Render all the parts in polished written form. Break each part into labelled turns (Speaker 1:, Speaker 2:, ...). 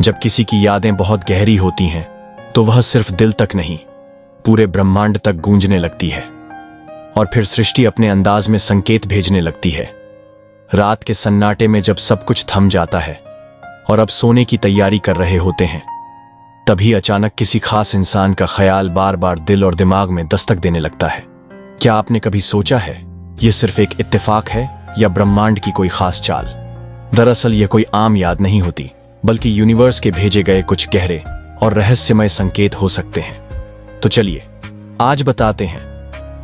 Speaker 1: जब किसी की यादें बहुत गहरी होती हैं तो वह सिर्फ दिल तक नहीं, पूरे ब्रह्मांड तक गूंजने लगती है। और फिर सृष्टि अपने अंदाज में संकेत भेजने लगती है। रात के सन्नाटे में जब सब कुछ थम जाता है और अब सोने की तैयारी कर रहे होते हैं, तभी अचानक किसी खास इंसान का ख्याल बार बार दिल और दिमाग में दस्तक देने लगता है। क्या आपने कभी सोचा है यह सिर्फ एक इत्तेफाक है या ब्रह्मांड की कोई खास चाल? दरअसल यह कोई आम याद नहीं होती, बल्कि यूनिवर्स के भेजे गए कुछ गहरे और रहस्यमय संकेत हो सकते हैं। तो चलिए आज बताते हैं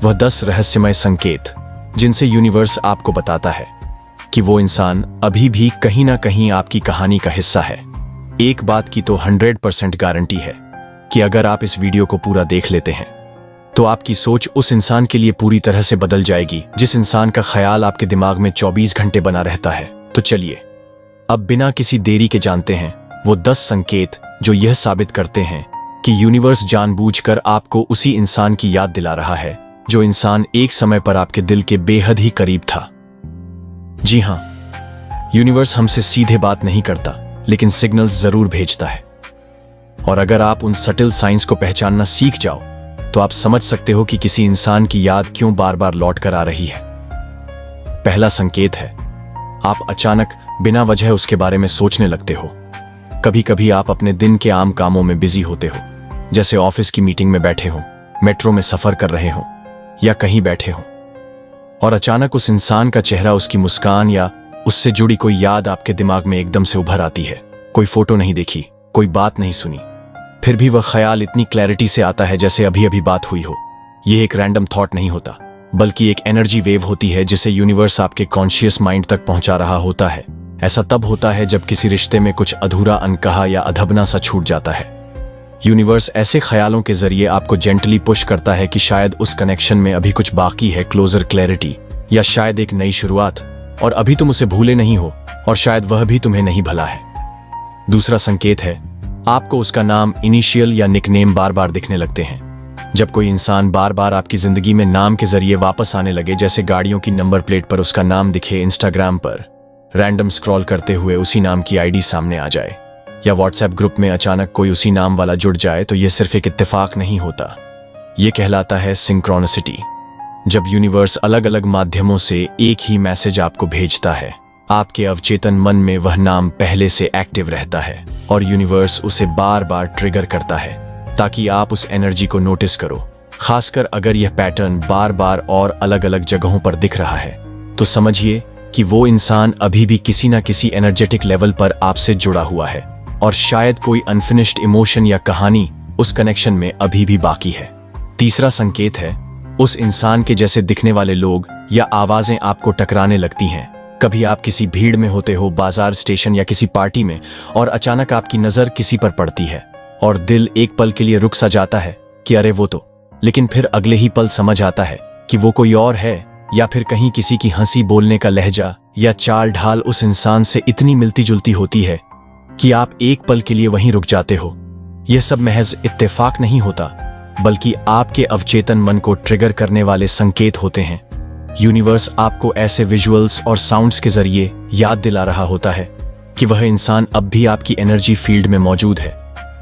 Speaker 1: वह 10 रहस्यमय संकेत जिनसे यूनिवर्स आपको बताता है कि वो इंसान अभी भी कहीं ना कहीं आपकी कहानी का हिस्सा है। एक बात की तो 100% गारंटी है कि अगर आप इस वीडियो को पूरा देख लेते हैं तो आपकी सोच उस इंसान के लिए पूरी तरह से बदल जाएगी जिस इंसान का ख्याल आपके दिमाग में 24 घंटे बना रहता है। तो चलिए अब बिना किसी देरी के जानते हैं वो 10 संकेत जो यह साबित करते हैं कि यूनिवर्स जानबूझकर आपको उसी इंसान की याद दिला रहा है जो इंसान एक समय पर आपके दिल के बेहद ही करीब था। जी हां, यूनिवर्स हमसे सीधे बात नहीं करता, लेकिन सिग्नल्स जरूर भेजता है। और अगर आप उन सटिल साइंस को पहचानना सीख जाओ तो आप समझ सकते हो कि किसी इंसान की याद क्यों बार बार लौट कर आ रही है। पहला संकेत है, आप अचानक बिना वजह उसके बारे में सोचने लगते हो। कभी कभी आप अपने दिन के आम कामों में बिजी होते हो, जैसे ऑफिस की मीटिंग में बैठे हो, मेट्रो में सफर कर रहे हो या कहीं बैठे हो, और अचानक उस इंसान का चेहरा, उसकी मुस्कान या उससे जुड़ी कोई याद आपके दिमाग में एकदम से उभर आती है। कोई फोटो नहीं देखी, कोई बात नहीं सुनी, फिर भी वह ख्याल इतनी क्लैरिटी से आता है जैसे अभी अभी बात हुई हो। यह एक रैंडम थॉट नहीं होता, बल्कि एक एनर्जी वेव होती है जिसे यूनिवर्स आपके कॉन्शियस माइंड तक पहुंचा रहा होता है। ऐसा तब होता है जब किसी रिश्ते में कुछ अधूरा, अनकहा या अधबना सा छूट जाता है। यूनिवर्स ऐसे ख्यालों के जरिए आपको जेंटली पुश करता है कि शायद उस कनेक्शन में अभी कुछ बाकी है, क्लोजर, क्लैरिटी, या शायद एक नई शुरुआत, और अभी तुम उसे भूले नहीं हो और शायद वह भी तुम्हें नहीं भला है। दूसरा संकेत है, आपको उसका नाम, इनिशियल या निकनेम बार बार दिखने लगते हैं। जब कोई इंसान बार बार आपकी जिंदगी में नाम के जरिए वापस आने लगे, जैसे गाड़ियों की नंबर प्लेट पर उसका नाम दिखे, इंस्टाग्राम पर रैंडम स्क्रॉल करते हुए उसी नाम की आईडी सामने आ जाए, या व्हाट्सएप ग्रुप में अचानक कोई उसी नाम वाला जुड़ जाए, तो यह सिर्फ एक इत्तेफाक नहीं होता, यह कहलाता है सिंक्रोनिसिटी। जब यूनिवर्स अलग अलग माध्यमों से एक ही मैसेज आपको भेजता है, आपके अवचेतन मन में वह नाम पहले से एक्टिव रहता है और यूनिवर्स उसे बार बार ट्रिगर करता है ताकि आप उस एनर्जी को नोटिस करो। खासकर अगर यह पैटर्न बार बार और अलग अलग जगहों पर दिख रहा है, तो समझिए कि वो इंसान अभी भी किसी ना किसी एनर्जेटिक लेवल पर आपसे जुड़ा हुआ है और शायद कोई अनफिनिश्ड इमोशन या कहानी उस कनेक्शन में अभी भी बाकी है। तीसरा संकेत है, उस इंसान के जैसे दिखने वाले लोग या आवाजें आपको टकराने लगती हैं। कभी आप किसी भीड़ में होते हो, बाजार, स्टेशन या किसी पार्टी में, और अचानक आपकी नजर किसी पर पड़ती है और दिल एक पल के लिए रुक सा जाता है कि अरे वो तो, लेकिन फिर अगले ही पल समझ आता है कि वो कोई और है, या फिर कहीं किसी की हंसी, बोलने का लहजा या चाल ढाल उस इंसान से इतनी मिलती जुलती होती है कि आप एक पल के लिए वहीं रुक जाते हो। यह सब महज इत्तेफाक नहीं होता, बल्कि आपके अवचेतन मन को ट्रिगर करने वाले संकेत होते हैं। यूनिवर्स आपको ऐसे विजुअल्स और साउंड्स के जरिए याद दिला रहा होता है कि वह इंसान अब भी आपकी एनर्जी फील्ड में मौजूद है।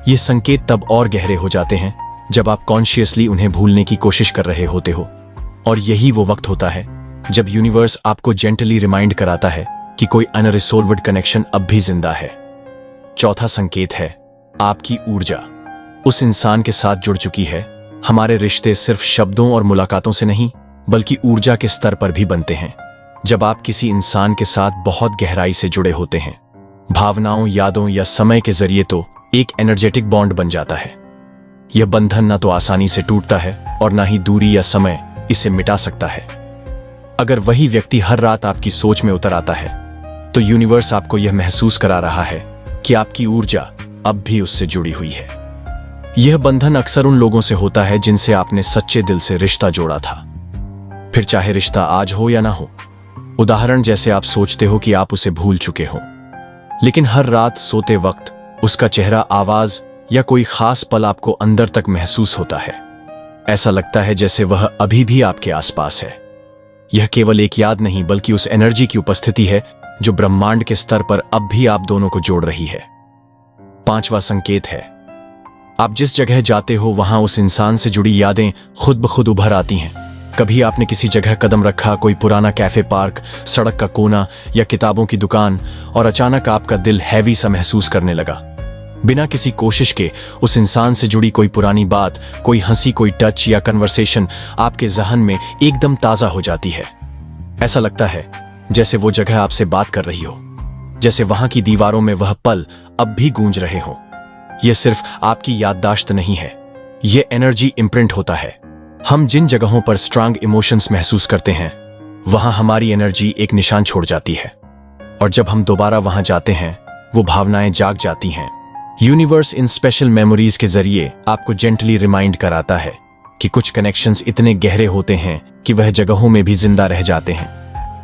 Speaker 1: ये संकेत तब और गहरे हो जाते हैं जब आप कॉन्शियसली उन्हें भूलने की कोशिश कर रहे होते हो, और यही वो वक्त होता है जब यूनिवर्स आपको जेंटली रिमाइंड कराता है कि कोई अनरिसोल्व्ड कनेक्शन अब भी जिंदा है। चौथा संकेत है, आपकी ऊर्जा उस इंसान के साथ जुड़ चुकी है। हमारे रिश्ते सिर्फ शब्दों और मुलाकातों से नहीं, बल्कि ऊर्जा के स्तर पर भी बनते हैं। जब आप किसी इंसान के साथ बहुत गहराई से जुड़े होते हैं, भावनाओं, यादों या समय के जरिए, तो एक एनर्जेटिक बॉन्ड बन जाता है। यह बंधन ना तो आसानी से टूटता है और ना ही दूरी या समय इसे मिटा सकता है। अगर वही व्यक्ति हर रात आपकी सोच में उतर आता है, तो यूनिवर्स आपको यह महसूस करा रहा है कि आपकी ऊर्जा अब भी उससे जुड़ी हुई है। यह बंधन अक्सर उन लोगों से होता है जिनसे आपने सच्चे दिल से रिश्ता जोड़ा था, फिर चाहे रिश्ता आज हो या ना हो। उदाहरण, जैसे आप सोचते हो कि आप उसे भूल चुके हो, लेकिन हर रात सोते वक्त उसका चेहरा, आवाज या कोई खास पल आपको अंदर तक महसूस होता है। ऐसा लगता है जैसे वह अभी भी आपके आसपास है। यह केवल एक याद नहीं, बल्कि उस एनर्जी की उपस्थिति है जो ब्रह्मांड के स्तर पर अब भी आप दोनों को जोड़ रही है। 5वां संकेत है, आप जिस जगह जाते हो वहां उस इंसान से जुड़ी यादें खुद ब खुद उभर आती हैं। कभी आपने किसी जगह कदम रखा, कोई पुराना कैफे, पार्क, सड़क का कोना या किताबों की दुकान, और अचानक आपका दिल हैवी सा महसूस करने लगा। बिना किसी कोशिश के उस इंसान से जुड़ी कोई पुरानी बात, कोई हंसी, कोई टच या कन्वर्सेशन आपके जहन में एकदम ताजा हो जाती है। ऐसा लगता है जैसे वो जगह आपसे बात कर रही हो, जैसे वहां की दीवारों में वह पल अब भी गूंज रहे हो। यह सिर्फ आपकी याददाश्त नहीं है, यह एनर्जी इम्प्रिंट होता है। हम जिन जगहों पर स्ट्रांग इमोशंस महसूस करते हैं, वहां हमारी एनर्जी एक निशान छोड़ जाती है, और जब हम दोबारा वहां जाते हैं, वो भावनाएं जाग जाती हैं। यूनिवर्स इन स्पेशल मेमोरीज के जरिए आपको जेंटली रिमाइंड कराता है कि कुछ कनेक्शंस इतने गहरे होते हैं कि वह जगहों में भी जिंदा रह जाते हैं।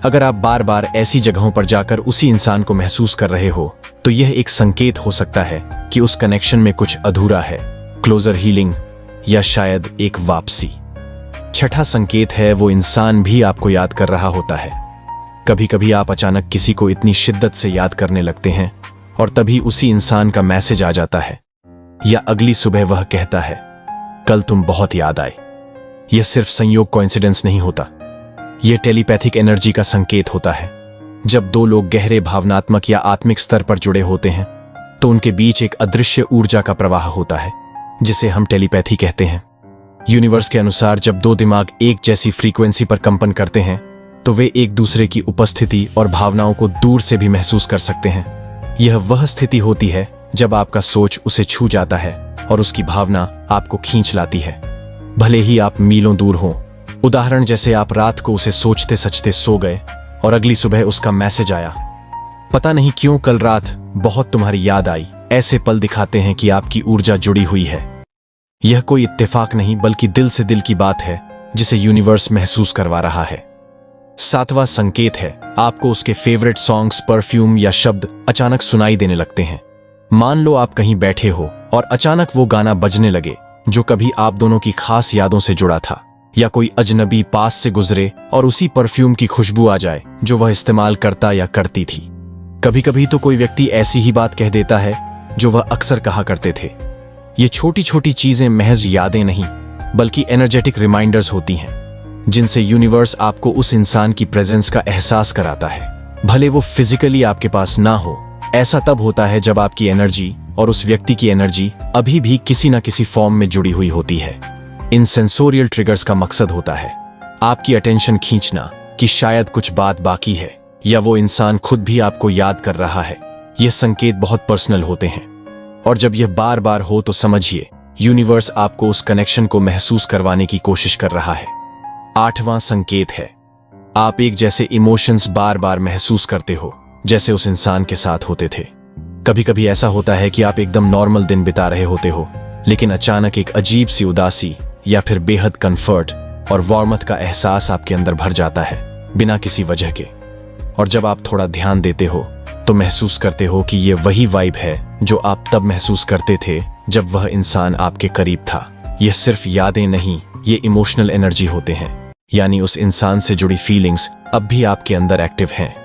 Speaker 1: अगर आप बार बार ऐसी जगहों पर जाकर उसी इंसान को महसूस कर रहे हो, तो यह एक संकेत हो सकता है कि उस कनेक्शन में कुछ अधूरा है, क्लोजर, हीलिंग या शायद एक वापसी। छठा संकेत है, वो इंसान भी आपको याद कर रहा होता है। कभी कभी आप अचानक किसी को इतनी शिद्दत से याद करने लगते हैं और तभी उसी इंसान का मैसेज आ जाता है, या अगली सुबह वह कहता है, कल तुम बहुत याद आए। यह सिर्फ संयोग, कोइंसिडेंस नहीं होता, यह टेलीपैथिक एनर्जी का संकेत होता है। जब दो लोग गहरे भावनात्मक या आत्मिक स्तर पर जुड़े होते हैं, तो उनके बीच एक अदृश्य ऊर्जा का प्रवाह होता है, जिसे हम टेलीपैथी कहते हैं। यूनिवर्स के अनुसार जब दो दिमाग एक जैसी फ्रीक्वेंसी पर कंपन करते हैं, तो वे एक दूसरे की उपस्थिति और भावनाओं को दूर से भी महसूस कर सकते हैं। यह वह स्थिति होती है जब आपका सोच उसे छू जाता है और उसकी भावना आपको खींच लाती है, भले ही आप मीलों दूर हों। उदाहरण, जैसे आप रात को उसे सोचते सचते सो गए और अगली सुबह उसका मैसेज आया, पता नहीं क्यों कल रात बहुत तुम्हारी याद आई। ऐसे पल दिखाते हैं कि आपकी ऊर्जा जुड़ी हुई है। यह कोई इत्तेफाक नहीं, बल्कि दिल से दिल की बात है जिसे यूनिवर्स महसूस करवा रहा है। 7वां संकेत है, आपको उसके फेवरेट सॉन्ग्स, परफ्यूम या शब्द अचानक सुनाई देने लगते हैं। मान लो आप कहीं बैठे हो और अचानक वो गाना बजने लगे जो कभी आप दोनों की खास यादों से जुड़ा था, या कोई अजनबी पास से गुजरे और उसी परफ्यूम की खुशबू आ जाए जो वह इस्तेमाल करता या करती थी। कभी कभी तो कोई व्यक्ति ऐसी ही बात कह देता है जो वह अक्सर कहा करते थे। ये छोटी छोटी चीजें महज यादें नहीं, बल्कि एनर्जेटिक रिमाइंडर्स होती हैं, जिनसे यूनिवर्स आपको उस इंसान की प्रेजेंस का एहसास कराता है, भले वो फिजिकली आपके पास ना हो। ऐसा तब होता है जब आपकी एनर्जी और उस व्यक्ति की एनर्जी अभी भी किसी न किसी फॉर्म में जुड़ी हुई होती है। इन सेंसोरियल ट्रिगर्स का मकसद होता है आपकी अटेंशन खींचना कि शायद कुछ बात बाकी है, या वो इंसान खुद भी आपको याद कर रहा है। यह संकेत बहुत पर्सनल होते हैं, और जब यह बार बार हो तो समझिए यूनिवर्स आपको उस कनेक्शन को महसूस करवाने की कोशिश कर रहा है। 8वां संकेत है, आप एक जैसे इमोशंस बार बार महसूस करते हो जैसे उस इंसान के साथ होते थे। कभी कभी ऐसा होता है कि आप एकदम नॉर्मल दिन बिता रहे होते हो, लेकिन अचानक एक अजीब सी उदासी या फिर बेहद कंफर्ट और वार्मथ का एहसास आपके अंदर भर जाता है, बिना किसी वजह के। और जब आप थोड़ा ध्यान देते हो तो महसूस करते हो कि ये वही वाइब है जो आप तब महसूस करते थे जब वह इंसान आपके करीब था। यह सिर्फ यादें नहीं, ये इमोशनल एनर्जी होते हैं, यानी उस इंसान से जुड़ी फीलिंग्स अब भी आपके अंदर एक्टिव हैं।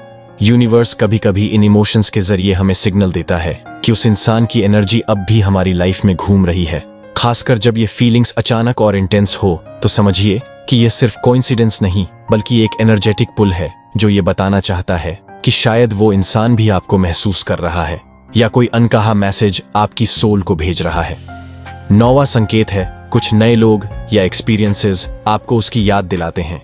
Speaker 1: यूनिवर्स कभी कभी इन इमोशंस के जरिए हमें सिग्नल देता है कि उस इंसान की एनर्जी अब भी हमारी लाइफ में घूम रही है। खासकर जब ये फीलिंग्स अचानक और इंटेंस हो, तो समझिए कि यह सिर्फ कोइंसिडेंस नहीं, बल्कि एक एनर्जेटिक पुल है जो ये बताना चाहता है कि शायद वो इंसान भी आपको महसूस कर रहा है, या कोई अनकहा मैसेज आपकी सोल को भेज रहा है। 9वां संकेत है, कुछ नए लोग या एक्सपीरियंसेस आपको उसकी याद दिलाते हैं।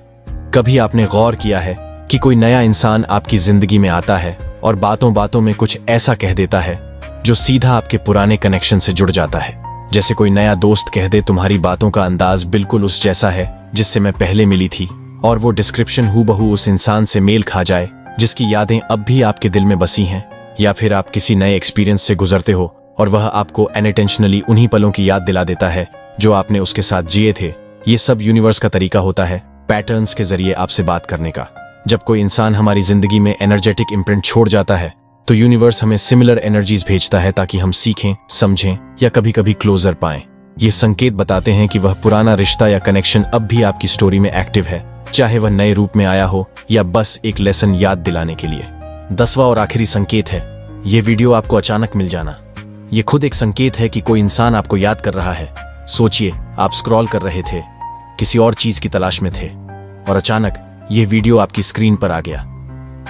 Speaker 1: कभी आपने गौर किया है कि कोई नया इंसान आपकी जिंदगी में आता है और बातों बातों में कुछ ऐसा कह देता है जो सीधा आपके पुराने कनेक्शन से जुड़ जाता है। जैसे कोई नया दोस्त कह दे, तुम्हारी बातों का अंदाज बिल्कुल उस जैसा है जिससे मैं पहले मिली थी, और वो डिस्क्रिप्शन हूबहू उस इंसान से मेल खा जाए जिसकी यादें अब भी आपके दिल में बसी हैं। या फिर आप किसी नए एक्सपीरियंस से गुजरते हो और वह आपको अनइंटेंशनली उन्हीं पलों की याद दिला देता है जो आपने उसके साथ जिए थे। ये सब यूनिवर्स का तरीका होता है पैटर्न्स के जरिए आपसे बात करने का। जब कोई इंसान हमारी जिंदगी में एनर्जेटिक इम्प्रिंट छोड़ जाता है, तो यूनिवर्स हमें सिमिलर एनर्जीज भेजता है ताकि हम सीखें, समझें या कभी कभी क्लोजर पाएं। ये संकेत बताते हैं कि वह पुराना रिश्ता या कनेक्शन अब भी आपकी स्टोरी में एक्टिव है, चाहे वह नए रूप में आया हो या बस एक लेसन याद दिलाने के लिए। 10वां और आखिरी संकेत है, ये वीडियो आपको अचानक मिल जाना। ये खुद एक संकेत है कि कोई इंसान आपको याद कर रहा है। सोचिए, आप स्क्रॉल कर रहे थे, किसी और चीज की तलाश में थे, और अचानक यह वीडियो आपकी स्क्रीन पर आ गया।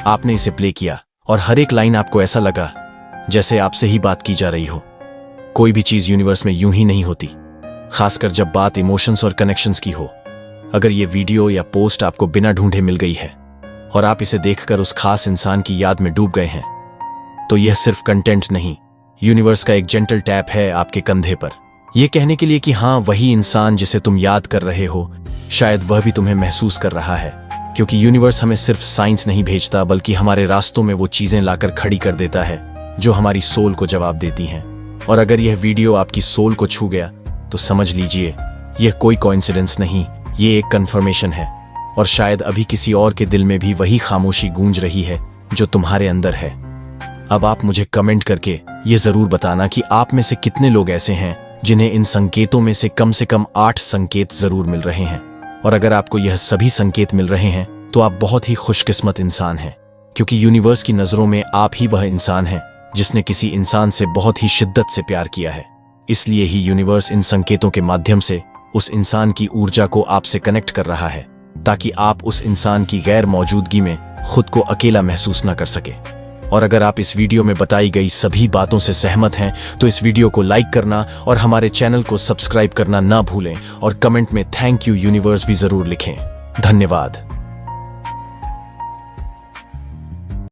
Speaker 1: आपने इसे प्ले किया और हर एक लाइन आपको ऐसा लगा जैसे आपसे ही बात की जा रही हो। कोई भी चीज यूनिवर्स में यूं ही नहीं होती, खासकर जब बात इमोशंस और कनेक्शंस की हो। अगर ये वीडियो या पोस्ट आपको बिना ढूंढे मिल गई है और आप इसे देखकर उस खास इंसान की याद में डूब गए हैं, तो यह सिर्फ कंटेंट नहीं, यूनिवर्स का एक जेंटल टैप है आपके कंधे पर, यह कहने के लिए कि हाँ, वही इंसान जिसे तुम याद कर रहे हो, शायद वह भी तुम्हें महसूस कर रहा है। क्योंकि यूनिवर्स हमें सिर्फ साइंस नहीं भेजता, बल्कि हमारे रास्तों में वो चीजें लाकर खड़ी कर देता है जो हमारी सोल को जवाब देती हैं। और अगर यह वीडियो आपकी सोल को छू गया, तो समझ लीजिए यह कोई कोइंसिडेंस नहीं, ये एक कंफर्मेशन है। और शायद अभी किसी और के दिल में भी वही खामोशी गूंज रही है जो तुम्हारे अंदर है। अब आप मुझे कमेंट करके ये जरूर बताना कि आप में से कितने लोग ऐसे हैं जिन्हें इन संकेतों में से कम 8 संकेत जरूर मिल रहे हैं। और अगर आपको यह सभी संकेत मिल रहे हैं, तो आप बहुत ही खुशकिस्मत इंसान हैं, क्योंकि यूनिवर्स की नजरों में आप ही वह इंसान हैं जिसने किसी इंसान से बहुत ही शिद्दत से प्यार किया है। इसलिए ही यूनिवर्स इन संकेतों के माध्यम से उस इंसान की ऊर्जा को आपसे कनेक्ट कर रहा है, ताकि आप उस इंसान की गैर मौजूदगी में खुद को अकेला महसूस न कर सके। और अगर आप इस वीडियो में बताई गई सभी बातों से सहमत हैं, तो इस वीडियो को लाइक करना और हमारे चैनल को सब्सक्राइब करना ना भूलें, और कमेंट में थैंक यू यूनिवर्स भी जरूर लिखें। धन्यवाद।